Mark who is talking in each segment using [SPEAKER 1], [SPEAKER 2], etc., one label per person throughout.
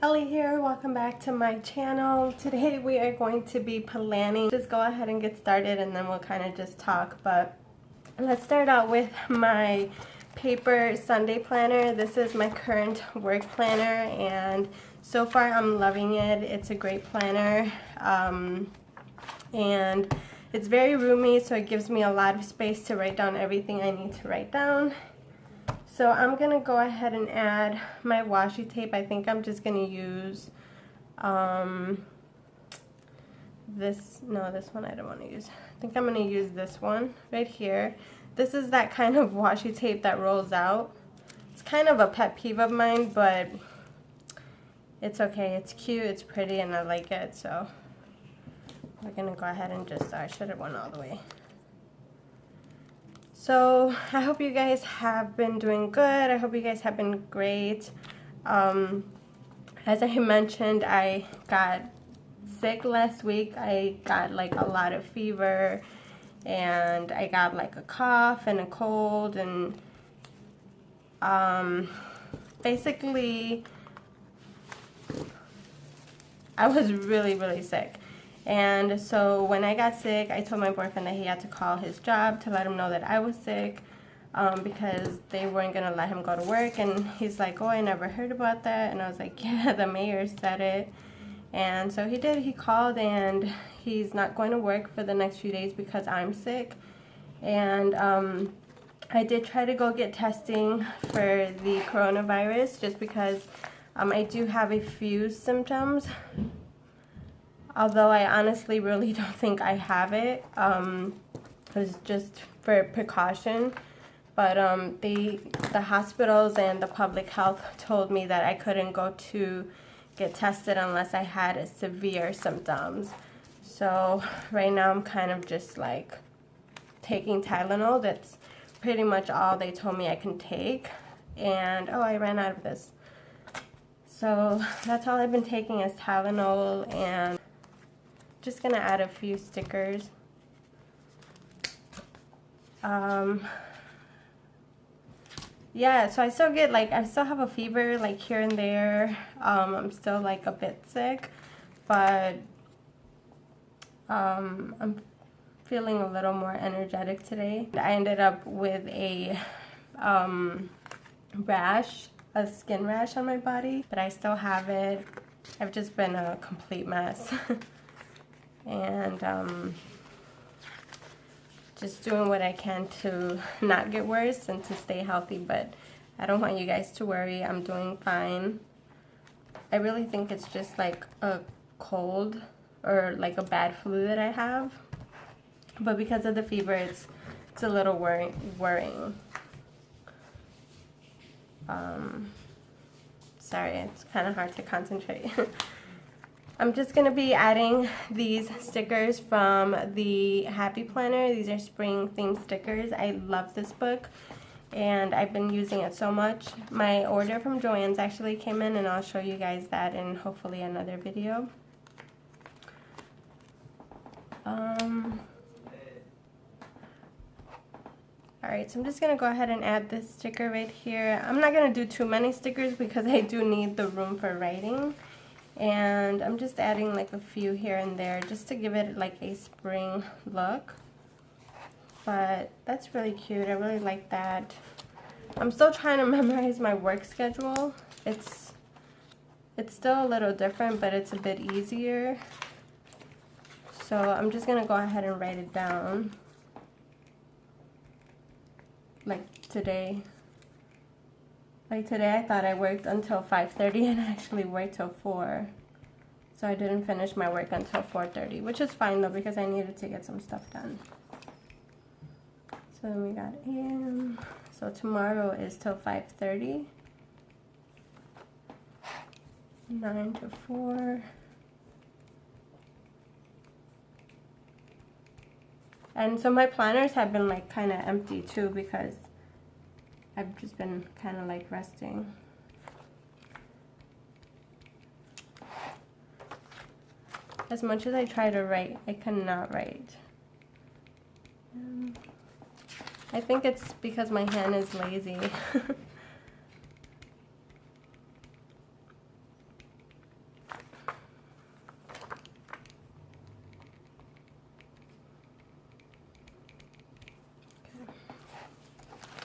[SPEAKER 1] Ellie here. Welcome back to my channel. Today we are going to be planning. Just go ahead and get started and then we'll kind of just talk. But let's start out with my paper Sunday planner. This is my current work planner and so far I'm loving it. It's a great planner and it's very roomy, so it gives me a lot of space to write down everything I need to write down. So I'm going to go ahead and add my washi tape. I think I'm just going to use this one I don't want to use. I think I'm going to use this one right here. This is that kind of washi tape that rolls out. It's kind of a pet peeve of mine, but it's okay. It's cute, it's pretty, and I like it. So we're going to go ahead and just, I should have went all the way. So I hope you guys have been doing good. I hope you guys have been great. As I mentioned, I got sick last week. I got like a lot of fever and I got like a cough and a cold and basically I was really sick. And so when I got sick, I told my boyfriend that he had to call his job to let him know that I was sick because they weren't going to let him go to work. And he's like, oh, I never heard about that. And I was like, yeah, the mayor said it. And so he did. He called and he's not going to work for the next few days because I'm sick. And I did try to go get testing for the coronavirus just because I do have a few symptoms. Although I honestly really don't think I have it. It was just for precaution. But the hospitals and the public health told me that I couldn't go to get tested unless I had severe symptoms. So right now I'm kind of just like taking Tylenol. That's pretty much all they told me I can take. And oh, I ran out of this. So that's all I've been taking is Tylenol, and just gonna add a few stickers. Yeah, so I still get like, I still have a fever like here and there. I'm still like a bit sick, but I'm feeling a little more energetic today. I ended up with a rash, a skin rash on my body, but I still have it. I've just been a complete mess. And just doing what I can to not get worse and to stay healthy, but I don't want you guys to worry. I'm doing fine. I really think it's just like a cold or like a bad flu that I have, but because of the fever it's a little worrying. Sorry, it's kind of hard to concentrate. I'm just going to be adding these stickers from the Happy Planner. These are spring themed stickers. I love this book and I've been using it so much. My order from Joann's actually came in and I'll show you guys that in hopefully another video. Alright, so I'm just going to go ahead and add this sticker right here. I'm not going to do too many stickers because I do need the room for writing. And I'm just adding like a few here and there just to give it like a spring look. But that's really cute. I really like that. I'm still trying to memorize my work schedule. It's still a little different, but it's a bit easier. So I'm just going to go ahead and write it down. Like today. Like today I thought I worked until 5:30 and I actually worked till 4. So I didn't finish my work until 4:30, which is fine though because I needed to get some stuff done. So then we got AM. So tomorrow is till 5:30. 9 to 4. And so my planners have been like kind of empty too because I've just been kind of like resting. As much as I try to write, I cannot write. I think it's because my hand is lazy.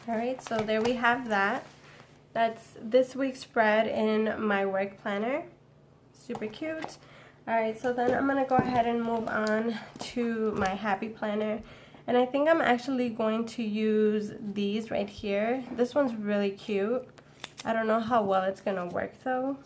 [SPEAKER 1] All right, so there we have that. That's this week's spread in my work planner. Super cute. All right, so then I'm gonna go ahead and move on to my happy planner. And I think I'm actually going to use these right here. This one's really cute. I don't know how well it's gonna work though.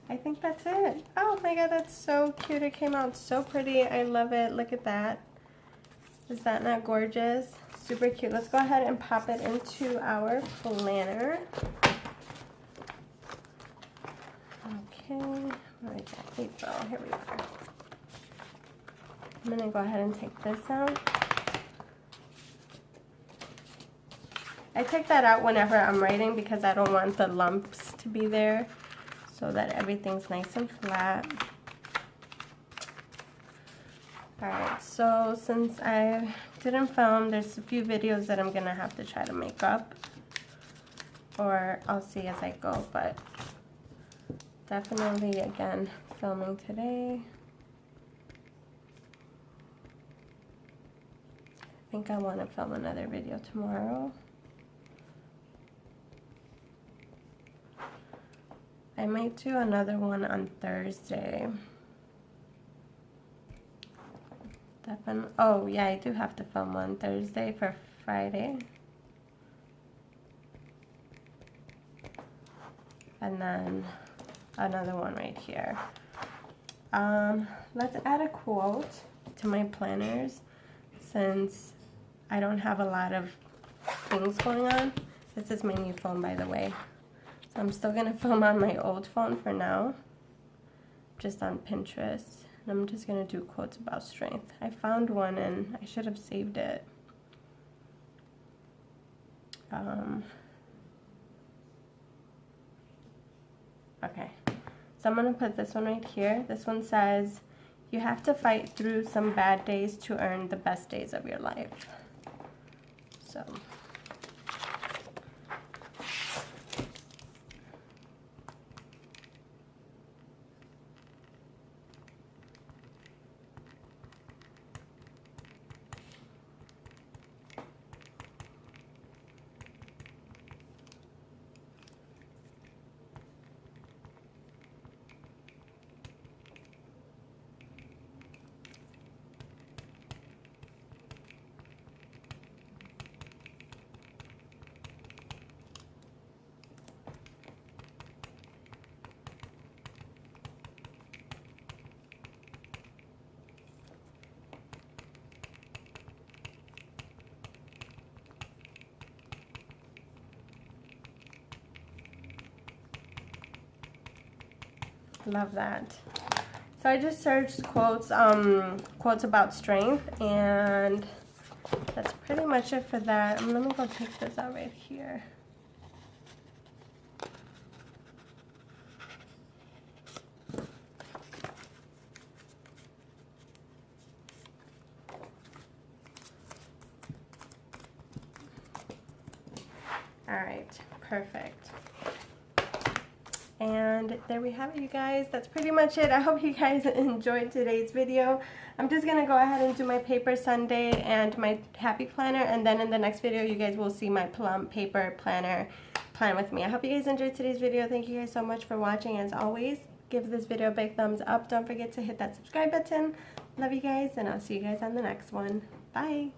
[SPEAKER 1] I think that's it. Oh my god, that's so cute. It came out so pretty. I love it. Look at that. Is that not gorgeous? Super cute. Let's go ahead and pop it into our planner. Okay, where is that? April. Here we are. I'm gonna go ahead and take this out. I take that out whenever I'm writing because I don't want the lumps to be there, so that everything's nice and flat. Alright, so since I didn't film, there's a few videos that I'm gonna have to try to make up, or I'll see as I go, but definitely, again, filming today. I think I want to film another video tomorrow. I might do another one on Thursday. Definitely. Oh yeah, I do have to film one Thursday for Friday. And then another one right here. Let's add a quote to my planners since I don't have a lot of things going on. This is my new phone, by the way. So I'm still gonna film on my old phone for now, just on Pinterest. And I'm just gonna do quotes about strength. I found one and I should have saved it. Okay, so I'm gonna put this one right here. This one says, "You have to fight through some bad days to earn the best days of your life." So. Love that. So I just searched quotes about strength, and that's pretty much it for that. Let me go take this out right here. All right, perfect. And there we have it, you guys. That's pretty much it. I hope you guys enjoyed today's video. I'm just gonna go ahead and do my paper Sunday and my happy planner, and then in the next video you guys will see my plum paper planner plan with me. I hope you guys enjoyed today's video. Thank you guys so much for watching. As always, give this video a big thumbs up. Don't forget to hit that subscribe button. Love you guys, and I'll see you guys on the next one. Bye.